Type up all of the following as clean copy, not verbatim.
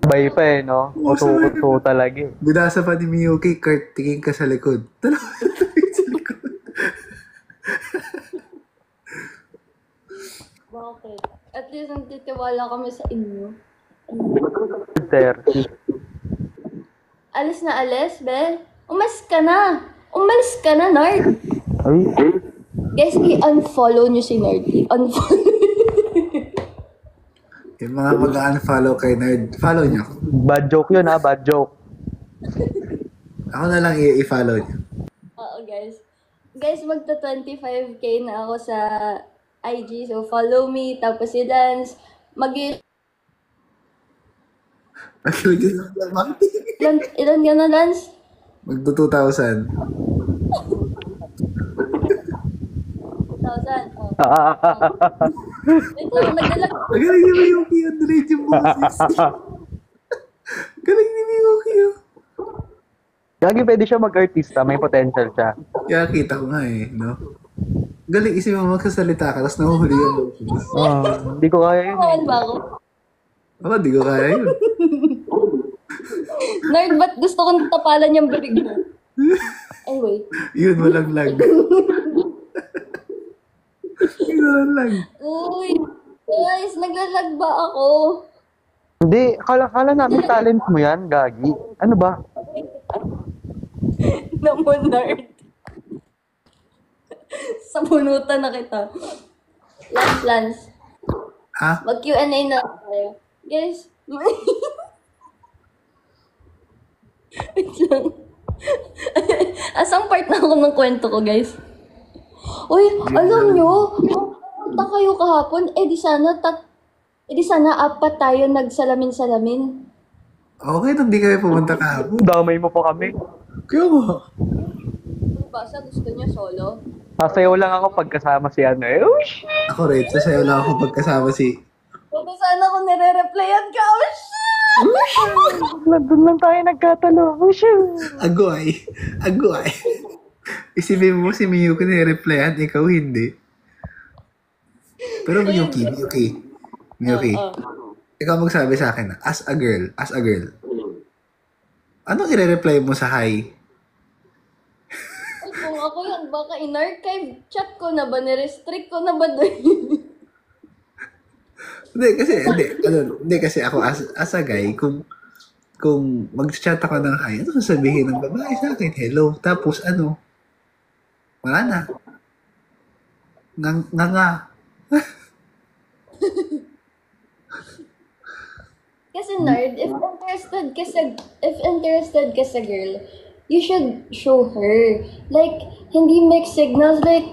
Bay pa eh, no? Uso talaga eh. Binasa pa ni Miyuki, Kurt, tingin ka sa likod. Talaga, tingin sa likod. Bakit? At least nagtitiwala kami sa inyo. Sir. Alis na alis, be? Umalis ka na! Umalis ka na, Nard! Ay, Guys, i-unfollow nyo si Nard. I-unfollow. Yung mga mag-unfollow kay Nerd, follow niyo. bad joke yun ha, bad joke. Ako na lang i-follow niyo. Oo, guys. Guys, magta 25k na ako sa IG. So, follow me. Tapos si Lance. Ilan ka na, Lance? Magto 2,000. 2,000. Oh. Ito, nagdalag. Galing ni Miyuki, underage yung boses. Galing ni Miyuki, oh. Gagi pwede siya mag-artista, may potential siya. Kaya kita ko nga eh, no? Galing, isip mo magsasalita ka, tapos nahuhuli yung boses. Hindi ko kaya yun eh. Kawan ba ako? Ako, di ko kaya yun. Nerd, ba't gusto kong tapalan yung bibig mo? Anyway. Yun, walang lag. Yun, walang lag. Uy, guys, naglalag ba ako? Hindi, kala namin talent mo yan, Gagi. Ano ba? Naman, Nerd. Sabunutan na kita. Lance. Ha? Mag-Q&A na tayo. Guys, wait lang. Asang part na ako ng kwento ko, guys? Uy, alam nyo, punta kayo kahapon, di sana apat tayo nagsalamin-salamin. Okay, hindi kayo pumunta kahapon. Damay mo pa kami. Kaya nga. Basta gusto niya solo. Sasayaw lang ako pagkasama si ano eh. Ush! Ako rin, sasayaw lang ako pagkasama si... Buti sana kung nire-replyan ka. Oh, shit! Doon lang tayo nagkatalo. Ush! Agoy. Isipin mo si Miyuki na-replyan, ikaw hindi. Pero Miyuki. Ikaw magsabi sa akin, as a girl, anong i-reply mo sa hi? Ay, kung ako yan, baka in-archive chat ko na ba? Nirestrict ko na ba doon? Hindi kasi ako as a guy, kung mag-chat ako ng hi, ano sasabihin ng babae sa akin? Hello. Tapos wala na. Nga. Kasi Nard, if interested ka sa girl, you should show her. Like, hindi mixed signals. Like,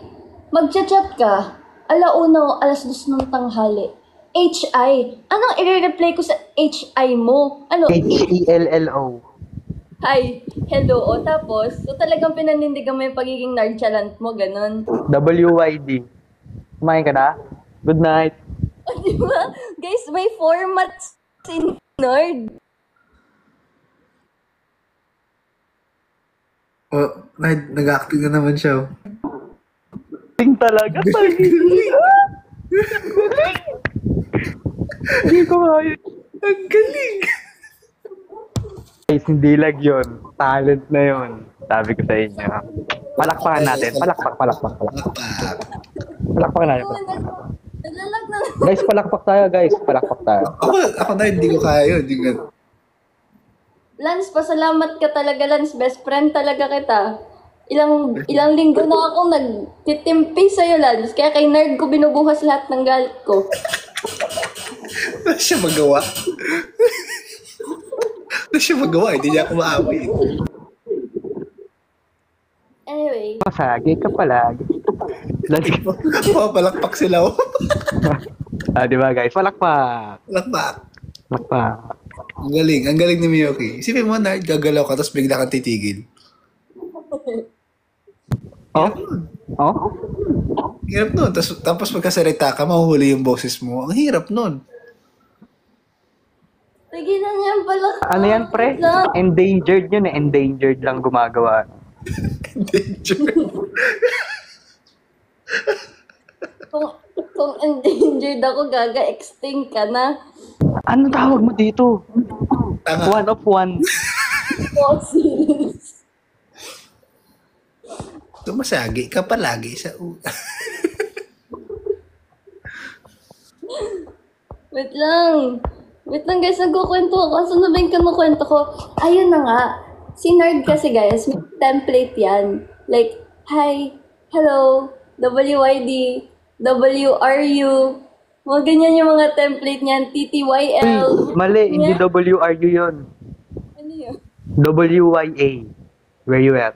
magchat-chat ka, alauna o alas 2 ng tanghali. HI. Anong i-reply ko sa HI mo? Ano? HELLO. Hi. Hello. O tapos, so talagang pinanindigan mo yung pagiging nerdchalant mo, ganun. WYD. Kumain ka na? Good night. O, diba? Guys, may formats si Nerd. Nag-acting na naman siya. Ting talaga. Hindi ko kaya. Ang galing! Guys, hindi lag yun. Talent na yun. Sabi ko sa inyo. Palakpakan natin. Palakpak. Palakpakan natin. Naglalag na. Guys, palakpak tayo, guys. Palakpak tayo. Ako na, hindi ko kaya yun. Lance, pasalamat ka talaga, Lance. Best friend talaga kita. Ilang linggo na akong nagtitimpi sa'yo, Lance. Kaya kay Nerd ko binubuhas lahat ng galit ko. Wala siya magawa. Hindi niya ako maaway. Anyway. Masagi ka palagi. Palakpak sila. Di ba guys? Palakpak. Palakpak. Ang galing ni Miyuki. Isipin mo na, gagalaw ka, tapos bigla kang titigil. Hirap nun. Tapos pagkasalita ka, mahuhuli yung boses mo. Ang hirap nun. Tigilan yan pala. Ano yan, pre? Endangered yun eh. Endangered lang gumagawa. Endangered. Kung endangered ako, gaga, extinct ka na. Ano tawag mo dito? Tanga. One of one. Fossils. Tumasagi ka palagi sa Wait lang. Wait lang guys, nagkukwento ako. Saan na ba yung kinukwento ko? Ayun na nga. Si Nerd kasi guys, may template yan. Like, hi, hello, WYD, WRU. Mga ganyan yung mga template niyan. TTYL. Mali, hindi WRU yun. Ano yun? WYA. Where you at?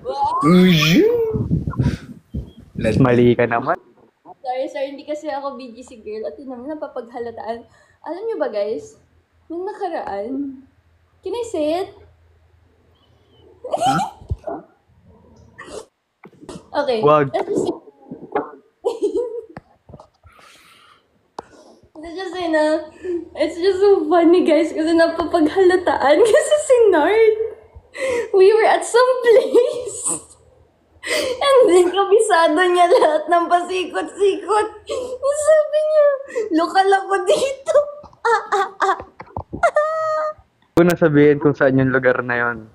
Mali ka naman. Sorry, hindi kasi ako BGC girl at yun naman napapaghalataan. Alam niyo ba guys, nung nakaraan, can I say it? Okay. Wag. Let's just say na, it's just so funny guys kasi napapaghalataan kasi si Nard, we were at some place. And then, kabisado niya lahat ng pasikot-sikot. Sabi niya, lokal ako dito. Kung nasabihin kung saan yung lugar na yon.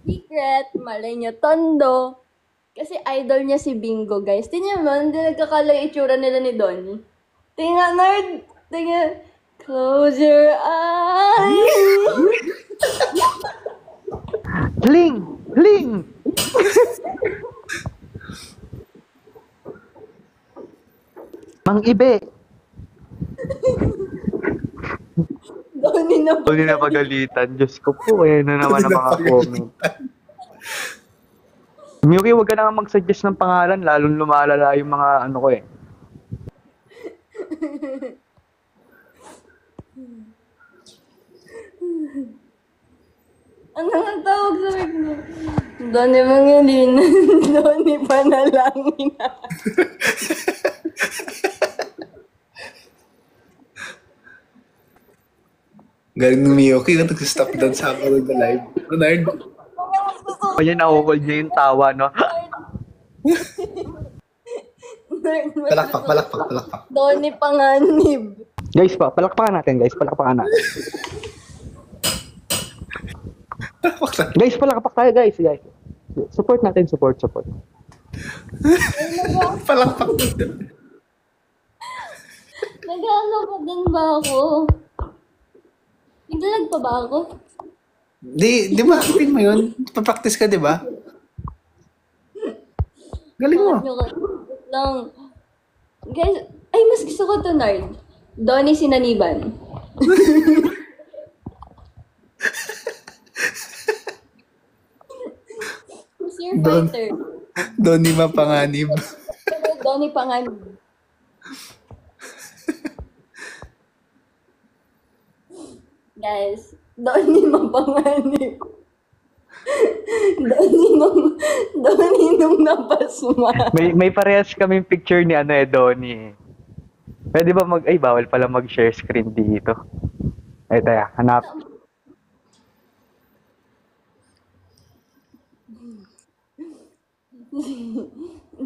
Secret, malay niya, Tondo. Kasi idol niya si Bingo, guys. Tingnan mo, hindi nagkakala yung itsura nila ni Donnie. Tingnan, Nerd. Tingnan. Close your eyes. Ling! Ling! Mang Ibe! Donnie na Hindi na pagalitan. Diyos ko po, na naman ang mga comment. Miyuki, huwag ka na nga mag-suggest ng pangalan, lalong lumalala yung mga ano ko eh. Ano ang tawag sa mo? Donnie Mangilinan. Donnie Panalangin. Galing ng Miyoki na nag-stop dance habang nag-live. Nerd. Kaya nahuhold niya yung tawa, no? Palakpak. Donnie Panganib. Guys, palakpakan natin, guys. Palakpakan natin. Guys, palakpak tayo, guys. Support natin, support. Palakpak. Nag-ano pa din ba ako? Naglalag pa ba ako? Di ba akapin mo yun? Papractice ka, di ba? Galing mo. Wait lang. Guys, ay mas gusto ko to, Nard. Donnie Sinaniban. Who's your fighter? Doon ni mapanganib. Donnie Panganib. Guys, Donnie Mapanganib. Donnie nung napasma. May parehas kaming picture ni Donnie. Pwede ba bawal pala mag-share screen dito. Taya, hanap.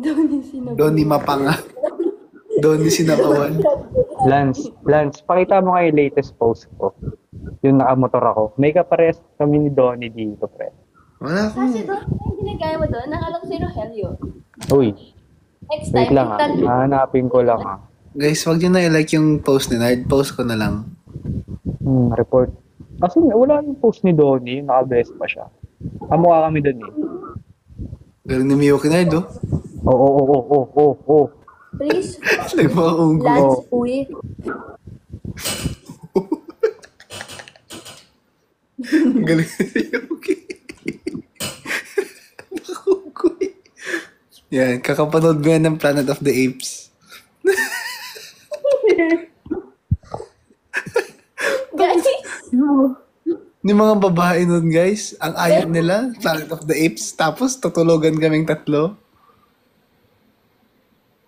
Donnie Sinabawan. Doon ni mapanga. Doon ni sinabawan. Lance, pakita mo nga yung latest post ko. Yung nakamotor ako. May kaparehas kami ni Donnie dito, pre. Wala akong... Kasi doon, yung ginagaya mo doon, nakala ko si Rogelio. Uy, Next wait time, lang hanapin ko lang Guys, wag nyo na i-like yung post ni Nerd. Post ko na lang. report. Kasi wala yung post ni Donnie, naka-best pa siya. Kamukha kami doon eh. Galing ni Miyoki Nerd, oh. Oo. Please, Like mga unggo. Lance, uy. Galing ni Miyoki. Nakunggoy. Yan, kakapanood mo yan ng Planet of the Apes. Guys, Yung mga babae nun, guys, ang ayaw nila, Planet of the Apes, tapos tutulogan kaming tatlo.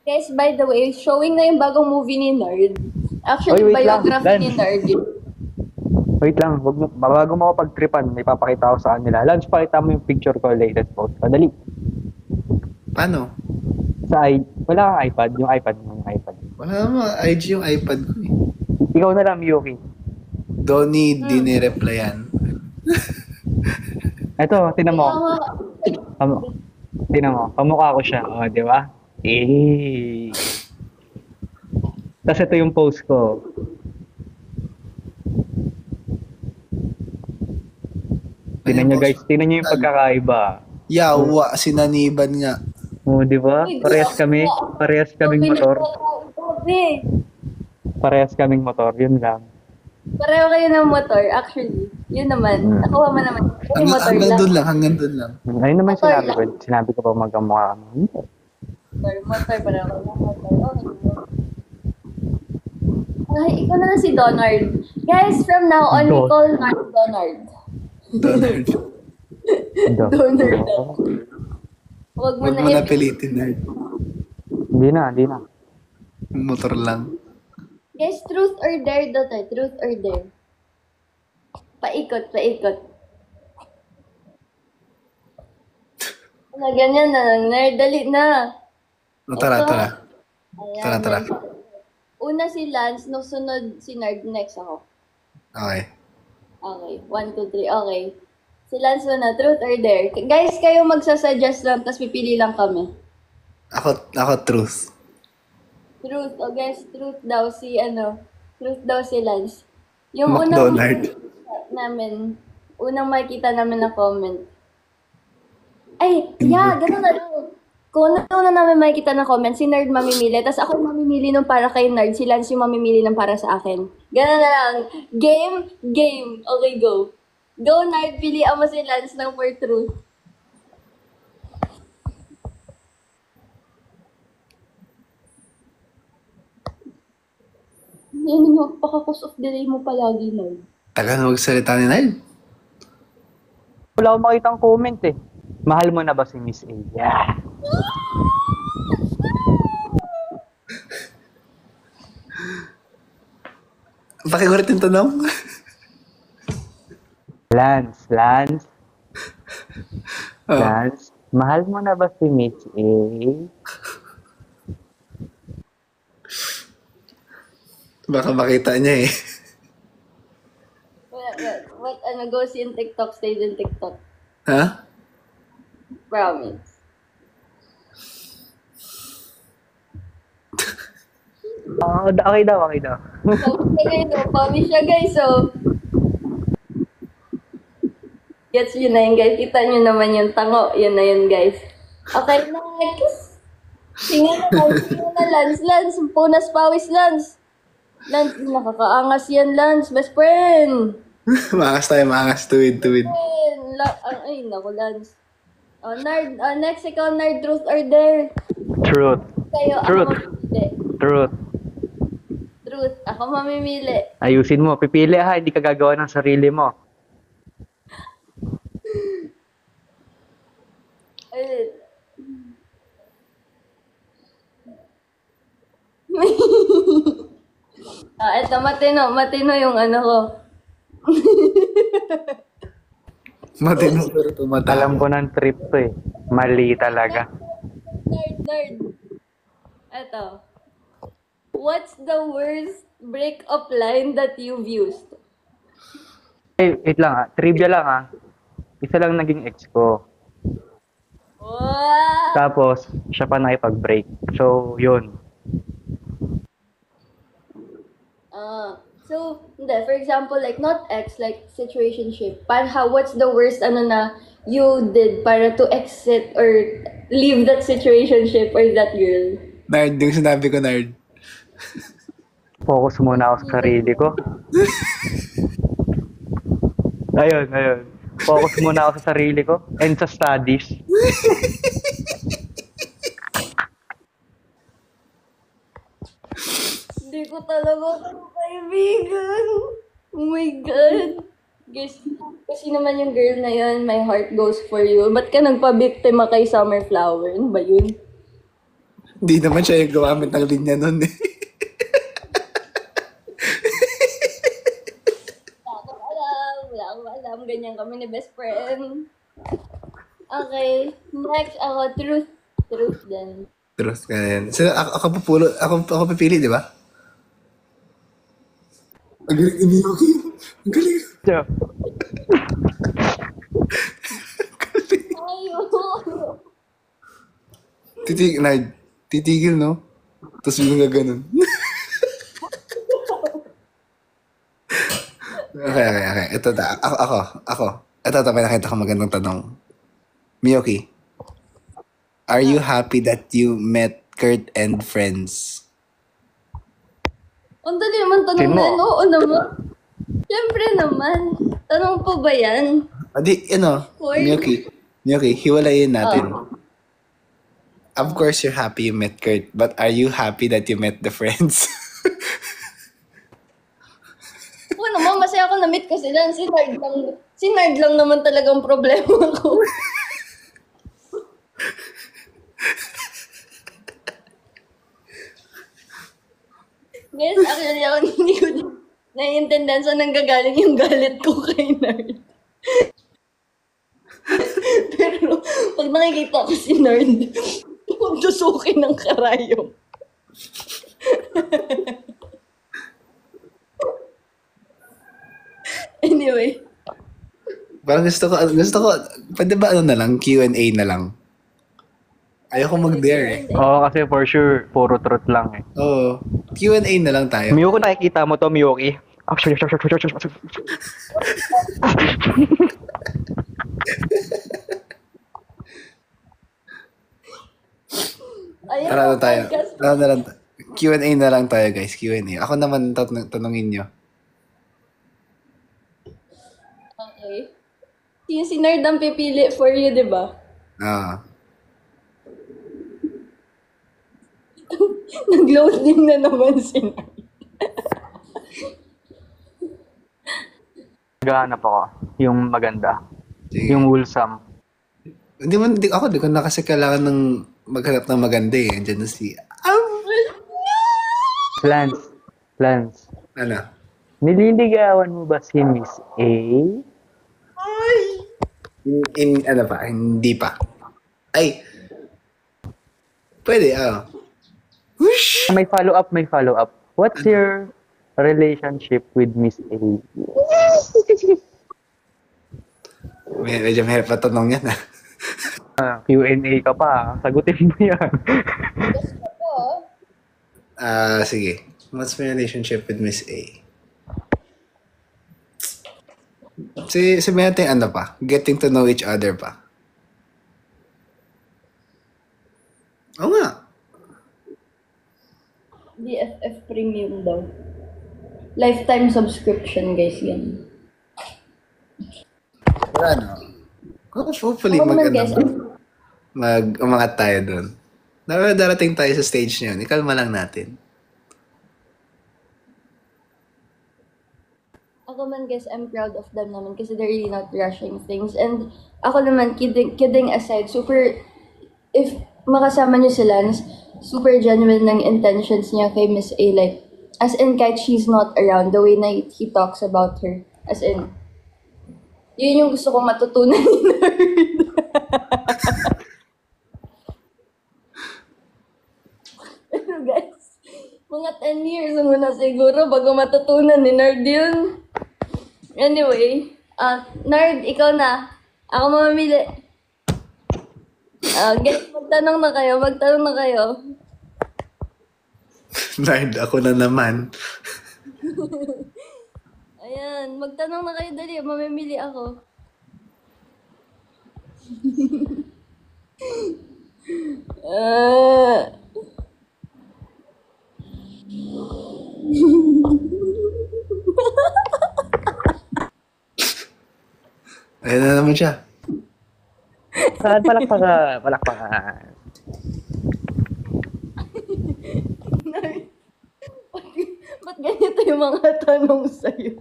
guys, by the way, showing na yung bagong movie ni Nerd. Actually, Oy, wait lang, biography ni Lance. Nerd. Wait lang, bago mo ako pagtripan, may papakita ko sa kanila. Lance, pakita mo yung picture ko, latest post. Padali. Paano? Wala kang iPad, yung iPad mo, yung iPad. Wala naman, IG yung iPad ko eh. Ikaw na lang, Yuki. Donnie, di ni-replyan. Ito, tinan mo. Tama. Tinan mo. Kamukha ko siya. O, di ba? Eh. Tapos ito yung post ko. Tinan nyo guys. Tinan nyo yung pagkakaiba. Yawa, sinaniban nga. O, di ba? Parehas kami. Parehas kaming motor. Grabe. Parehas kaming motor. Yun lang. Pareho kayo ng motor, actually. Yun naman. Nakuha mo naman. Yung motor Hanggang lang. doon lang, hanggang doon lang. Ayun naman Motor sinabi lang. ko. Sinabi ko pa magkamukha kami. Motor, pareho kayo ng motor. Okay. Ay, ikaw na lang si Donald. Guys, from now on, we call Nard Donald. Donald. Donald. Huwag mo Huwag na mo na pilitin, nerd. Hindi na, hindi na. Motor lang. Guys, truth or dare, daughter? Truth or dare? Paikot, paikot. Na ganyan na lang, nerd. Dali na. O, tara, Ito. tara. Ayan, Tara. nerd. Una si Lance, nung sunod si Nerd, next ako. Okay. Okay, 1, 2, 3, okay. Si Lance muna, truth or dare? Guys, kayo magsasuggest lang, tapos pipili lang kami. Ako truth. Truth, oh guys, truth daw si Lance. Yung McDonald. unang makikita namin na comment. Ay, yeah, ganun na lang. Kung una namin makikita na comment, si Nerd mamimili, tapos ako mamimili nung para kay Nerd, si Lance yung mamimili ng para sa akin. Ganun na lang. Game. Okay, go. Go, Nerd, pilihan mo si Lance ng for truth. Yan, napaka-cause of delay mo palagi, Nerd. Tagal na magsalita ni Nerd. Wala akong makitang comment eh. Mahal mo na ba si Miss A? Yeah. Pakigurit yung tanong. Lance. Oh. Lance, mahal mo na ba si Miss A? Baka makita niya eh. What, goes in TikTok, stays in TikTok. Ha? Promise. Okay daw. Promise siya, guys, so. Gets yun na yun, guys. Kita nyo naman yung tango. Yun na yun, guys. Okay, next. Singa na, Lance. Punas pawis, Lance. Lance, nakakaangas yan, Lance. Best friend. Maangas tayo, maangas. Tuwid. Ay, naku, Lance. Oh, Nerd. Next, ikaw, Nerd. Truth or dare? Truth. Kayo, Truth. ako mamimili. Truth. Truth. Ako mamimili. Ayusin mo. Pipili ha. Hindi ka gagawa ng sarili mo. Ayun. Eto, matino yung ano ko. Matino pero tumatawa. Alam ko ng trip to eh. Mali talaga. Nerd. Eto. What's the worst break-up line that you've used? Eh, wait lang ha. Trivia lang ha. Isa lang naging ex ko. Wow! Tapos, siya pa nakipag-break. So, yun. So, hindi, for example, like, not ex, like, situationship. What's the worst, na you did para to exit or leave that situationship or that girl? Nerd, yung sinabi ko, Nerd. Focus muna ako sa sarili ko. Ayun. Focus muna ako sa sarili ko and sa studies. Hindi ko talaga kaibigan. Oh my God. Guys, kasi naman yung girl na yun, my heart goes for you. Ba't ka nagpa-biktima kay Summer Flower? Ano ba yun? Hindi naman siya yung gumamit ng linya nun eh. Wala akong alam. Ganyan kami ni best friend. Okay. Next, ako, truth. Truth din. Truth ka yan. So, ako pupulo, ako pipili, di ba? Ang galing ni Miyuki. Ang galing. Yeah. Ayun. Titigil, no? Tapos yung nga ganun. Okay. Ito na. Ako. Ito, may nakita ko magandang tanong. Miyoki, are you happy that you met Kurt and friends? Ang dali naman tanong Sino? na yan. Oo naman. Siyempre naman. Tanong po ba yan? Adi, Hoy. Miyoki, hiwalayin natin. Of course, you're happy you met Kurt, but are you happy that you met the friends? Oo naman, masaya ako na-meet ko sila. Si Nard lang naman talagang problema ko. Guys, actually ako hindi ko naiintindihan saan nanggagaling yung galit ko kay Nard. Pero pag nakikita ko si Nard, magtusukin ng karayom. Anyway, Parang gusto ko, pwede ba na lang, Q&A na lang? Ayoko mag-dare eh. Oo, kasi for sure, puro truth lang eh. Oo, Q&A na lang tayo. Miyuki, nakikita mo to, Miyuki. ayun Tara na ang tayo. podcast. Tara na lang. Q&A na lang tayo, guys. Q&A. Ako naman tanungin nyo. Okay. Si Nard ang pipili for you, di ba? Ah. Nag-loading na naman si Nard. Gahanap ako. Yung maganda. Sige. Yung wholesome. Di ko na kasi kailangan ng maghanap ng maganda eh. Andiyan na si... Lance. Ano? Nililigawan mo ba si Miss A? Ano pa? Hindi pa. Ay! Pwede, Whoosh! May follow-up. What's your relationship with Miss A? Medyo mahirap na tanong yan, Q&A ka pa. Sagutin mo yan. Sige. What's my relationship with Miss A? Sabihin natin ano pa? Getting to know each other pa. Oo nga. BFF Premium daw. Lifetime subscription, guys, yan. Wala, no? Hopefully, Ako naman, guys, umangat tayo dun. Darating tayo sa stage niyon. Ikalma lang natin. Ako man, guys, I'm proud of them naman kasi they're really not rushing things. And ako naman, kidding aside, if makasama niyo si Lance, super genuine ng intentions niya kay Miss A. Like, as in, kahit she's not around, the way na he talks about her. As in, yun yung gusto kong matutunan ni Nerd. Pero guys, mga 10 years muna siguro bago matutunan ni Nerd yun. Anyway, Nerd, ikaw na. Ako mamamili. Guys, magtanong na kayo. Nard, ako na naman. Ayan, magtanong na kayo dali. Mamimili ako. Ayun na naman siya. Saan palakpakan? Ba't ganito yung mga tanong sa'yo?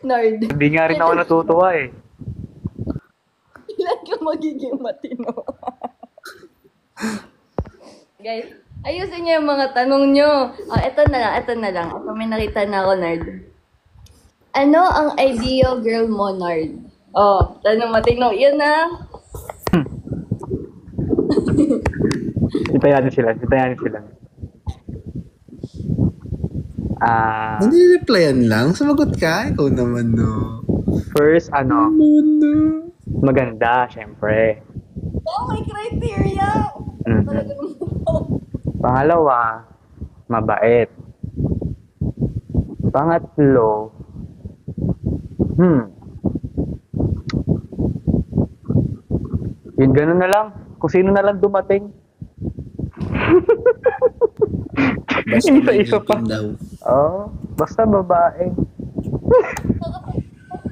Nard, Hindi nga rin ako natutuwa eh. ilan ka magiging matino? Guys, ayusin niyo yung mga tanong niyo. Ito na lang. Ito may nakita na ako, Nard. Ano ang ideal girl mo, Nard? Tanong matino. Yan na. Hintayin sila. Nani-replyan lang? Sumagot ka? Ikaw naman, no? First, No. maganda, syempre. Oh, may criteria! Mhm. Talagang Pangalawa, mabait. Pangatlo, yun ganun na lang. Kung sino na lang dumating. Basta may Isa-isa pa. ngipin daw. Basta babae.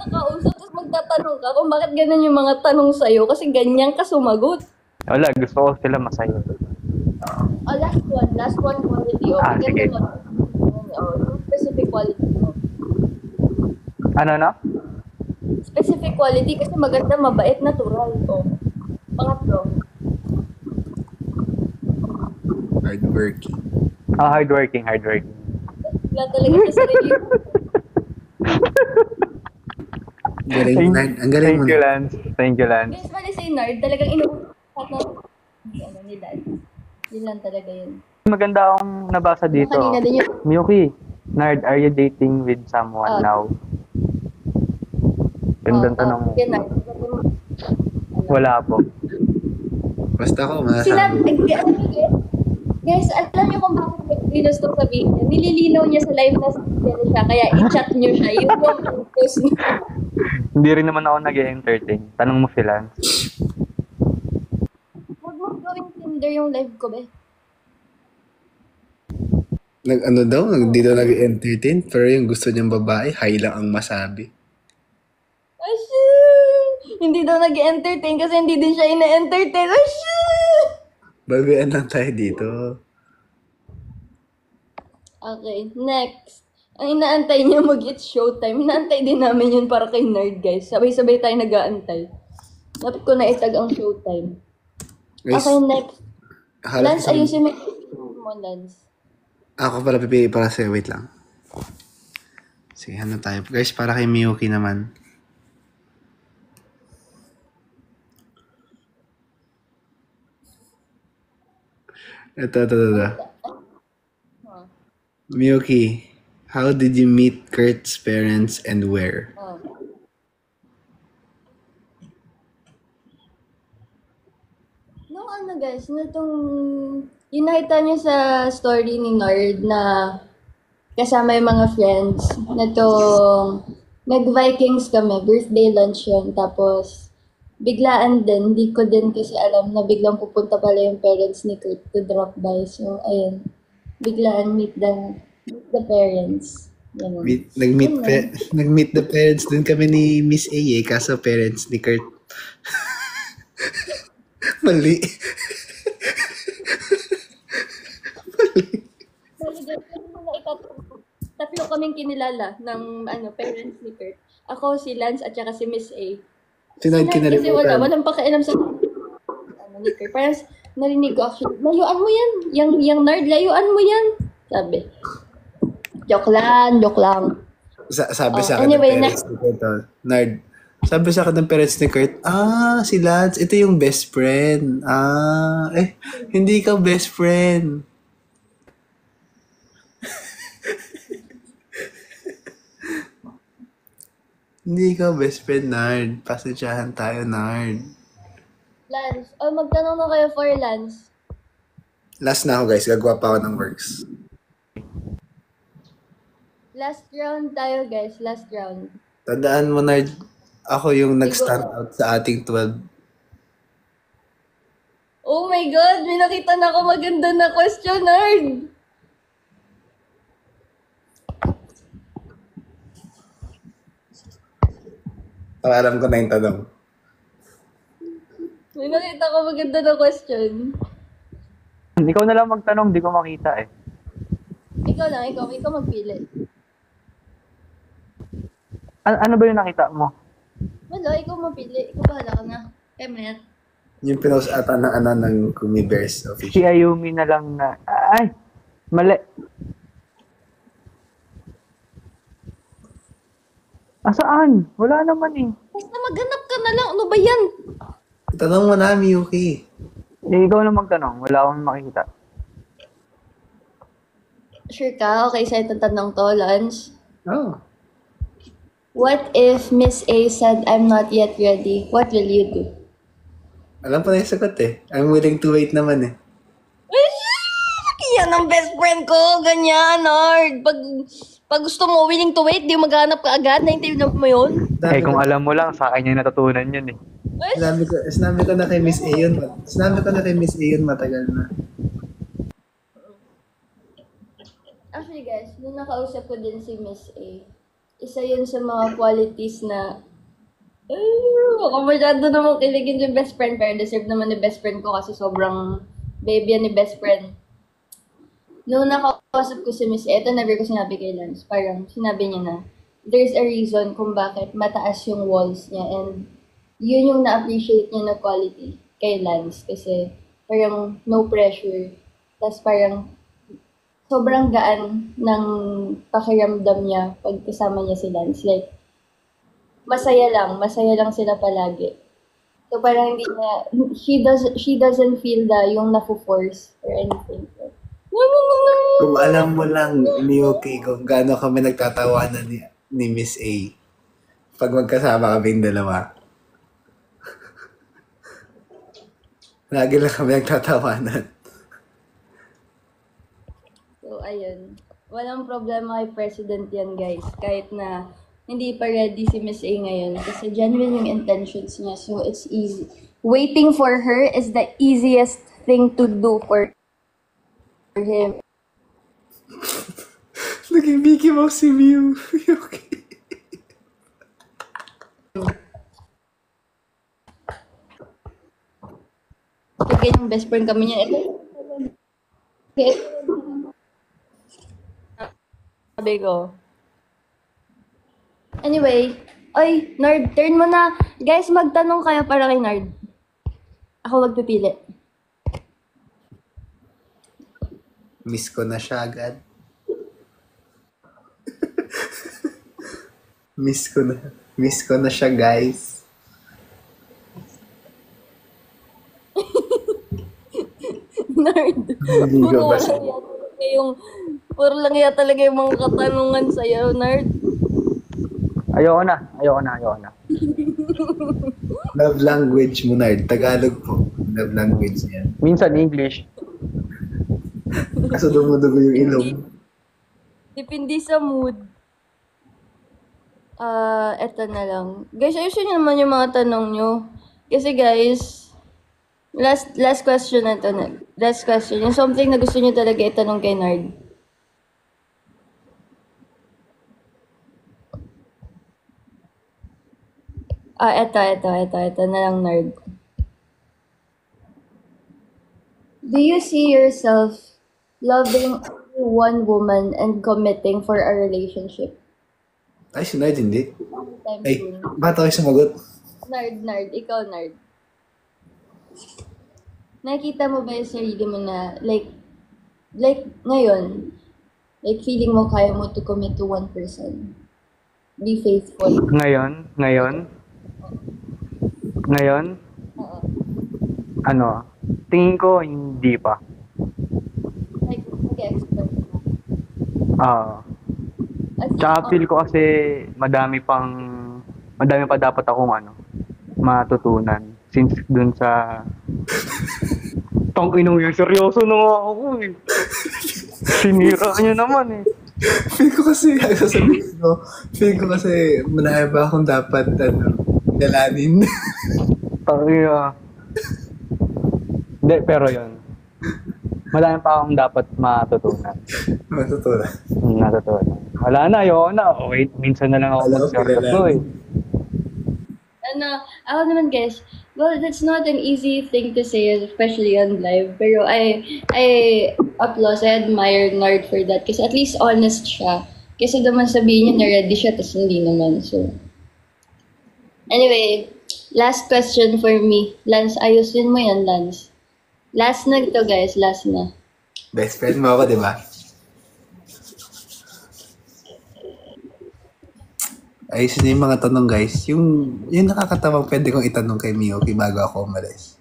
nakausap, tapos magtatanong ka kung bakit ganun yung mga tanong sa'yo kasi ganyan ka sumagot. Wala, gusto ko sila masaya. Oh, last one quality. Oh, Sige. maganda lang. Yung specific quality mo. Ano na? Specific quality kasi maganda, mabait, natural. Oh. Pangatlo. Hardworking. Hardworking. Wala talaga sa sarili. Galing mo, Nard. Ang galing mo. Thank you, Lance. Guys, mali si Nard, talagang inuusap na ni Lance. Yun lang talaga yun. Maganda akong nabasa dito. Kanina din yun. Miyuki, Nard, are you dating with someone now? Gandang tanong mo. Yun, Nard. Wala po. Basta ako, Sila, masasabi. guys, alam niyo kung bakit nag-reels to sabihin niya. Nililinaw niya sa live na siya, kaya i-chat niyo siya. Yun yung post niya. Hindi rin naman ako nag-entertain. Tanong mo si Lance. Huwag mo gawing Tinder yung live ko, be. Di daw nag-entertain, pero yung gusto niyang babae, high lang ang masabi. Hindi daw nag-entertain kasi hindi din siya ina-entertain. Babian lang tayo dito. Okay, next. Ang inaantay niya mag-it's showtime. Inaantay din namin yun para kay Nerd, guys. Sabay-sabay tayo nag-aantay. Dapat ko na itag ang showtime. Guys, Okay, next. halos Lance, ayusin mo, Lance. ako pala pipili para sa'yo. Wait lang. Sige, ano tayo? Guys, para kay Miyuki naman. Ito. Miyuki, how did you meet Kurt's parents and where? Oh. No, guys, yung nakita niyo sa story ni Nord na kasama yung mga friends na nag-Vikings kami, birthday lunch yun, tapos biglaan din, hindi ko din kasi alam na biglang pupunta pala yung parents ni Kurt to drop by. So, ayun. Biglaan meet the parents. Ganun. Nag-meet the parents din kami ni Miss A kaso parents ni Kurt. Mali. Tatlo kaming kinilala ng parents ni Kurt. Ako, si Lance, at saka si Miss A. Sinad Kasi kinalimutan. walang pakialam sa ni Kurt. Parang narinig ko actually, layuan mo yan. Yung Nerd, layuan mo yan. Sabi. Joke lang. Sabi sa akin anyway, ng parents ni Kurt, Nard, sabi sa akin ng parents ni Kurt, si Lance, ito yung best friend. Hindi ka best friend. Hindi ka best friend, Nard. Pasensyahan tayo, Nard. Lance, magtanong na kayo for Lance. Last na ako, guys. Gagawa pa ako ng works. Last round tayo, guys. Last round. Tandaan mo, Nard, ako yung nag-stand out sa ating 12. Oh my God! May nakita na ako maganda na question, Nerd! Para alam ko na yung tanong. May nakita ko maganda na question. Ikaw na lang magtanong, di ko makita eh. Ikaw magpili. Ano ba yung nakita mo? Wala, ikaw mapili. Ikaw bahala ka na. Emet. Yung pinost ata ng Kumi Bears Si official. Ayumi na lang na... Ay! Mali. Saan? Wala naman eh. Basta maghanap ka na lang. Ano ba yan? Tanong mo na, Miyuki. ikaw na magtanong. Wala akong makikita. Sure ka? Okay, sa itong tanong to, Lance. Oh. What if Miss A said, I'm not yet ready? What will you do? Alam ko na yung sagot eh. I'm willing to wait naman eh. Yan ang best friend ko. Ganyan, Nard. Pag gusto mo, willing to wait, di maghanap ka agad. Naintindihan mo yun? Kung alam mo lang, sa akin yung natutunan yun eh. Sinabi ko na kay Miss A yun. Sinabi ko na kay Miss A yun matagal na. Actually, guys, nung nakausap ko din si Miss A, isa yun sa mga qualities na baka masyado naman kiligin yung best friend, pero deserve naman ni best friend ko kasi sobrang baby yan ni best friend. Noong nakausap ko si Miss A, ito never ko sinabi kay Lance, parang sinabi niya na there's a reason kung bakit mataas yung walls niya, and yun yung na-appreciate niya na quality kay Lance kasi parang no pressure, tas parang sobrang gaan ng pakiramdam niya pag kasama niya si Lance. Like, masaya lang sila palagi. So parang hindi niya, she doesn't feel yung nafu-force or anything. Kung alam mo lang, Miyoki, kung gaano kami nagtatawanan ni Miss A pag magkasama kaming dalawa. Lagi lang kami nagtatawanan. So, ayun. Walang problema kay President yan, guys. Kahit na hindi pa ready si Miss A ngayon. Kasi genuine yung intentions niya. So, it's easy. Waiting for her is the easiest thing to do for him. Naging Mickey Mouse si Mew. Miyoki. Kaya yung best friend kami niya. Ito. Sabi ko. Anyway. Ay, Nard, turn mo na. Guys, magtanong kayo para kay Nard. Ako magpipili. Miss ko na siya agad. Miss ko na siya, guys. Nard. Hindi ko ba siya? Puro lang yata talaga yung mga katanungan sa'yo, Nard. Ayoko na. Love language mo, Nard. Tagalog po. Love language niya. Minsan English. Kaso dumudugo yung ilong. Depende sa mood. Eto na lang. Guys, ayusin nyo naman yung mga tanong nyo. Kasi guys, last question na to. Last question. Yung something na gusto nyo talaga itanong kay Nard. Ito na lang, Nard. Do you see yourself loving only one woman and committing for a relationship? Ay, si Nard hindi. Anytime Ay, soon. ba't ako sumagot? Nard, ikaw, Nard. Nakita mo ba yung sarili mo na, like ngayon, like feeling mo kaya mo to commit to one person? Be faithful. Ngayon? Oo. Ano? Tingin ko, hindi pa. Like, mag-expert ka. Tsaka feel ko kasi madami pa dapat akong matutunan. Since dun sa tangkinong yun, seryoso na nga ako eh. Sinira niya naman eh. Feel ko kasi marami pa akong dapat, galanin. Tangina. Hindi, pero yun. Madami pa akong dapat matutunan. Natutunan. Wala na, ayoko na. Wait, minsan na lang ako mag-seryoso eh. Ako naman guys, well, that's not an easy thing to say, especially on live. Pero I applaud, I admire Nard for that. Kasi at least honest siya. Kasi naman sabihin niya na ready siya, tapos hindi naman. So, anyway, last question for me. Lance, ayusin mo yan, Lance. Last na to guys, last na. Best friend mo ako, di ba? Ayusin yung mga tanong, guys. Yung nakakatawa, pwede kong itanong kay Miyoki bago ako umalis.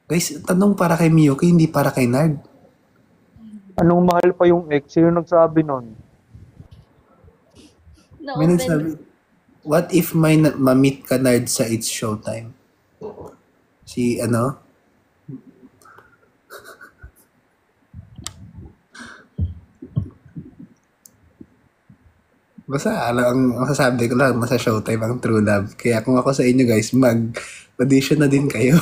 Guys, tanong para kay Miyuki, hindi para kay Nard. Anong mahal pa yung ex? Sino nagsabi nun? May Na-open. nagsabi, what if may ma-meet ka, Nard, sa It's Showtime? Si, ano? Basta, ang masasabi ko lang, nasa Showtime ang True Love. Kaya kung ako sa inyo, guys, mag-audition na din kayo.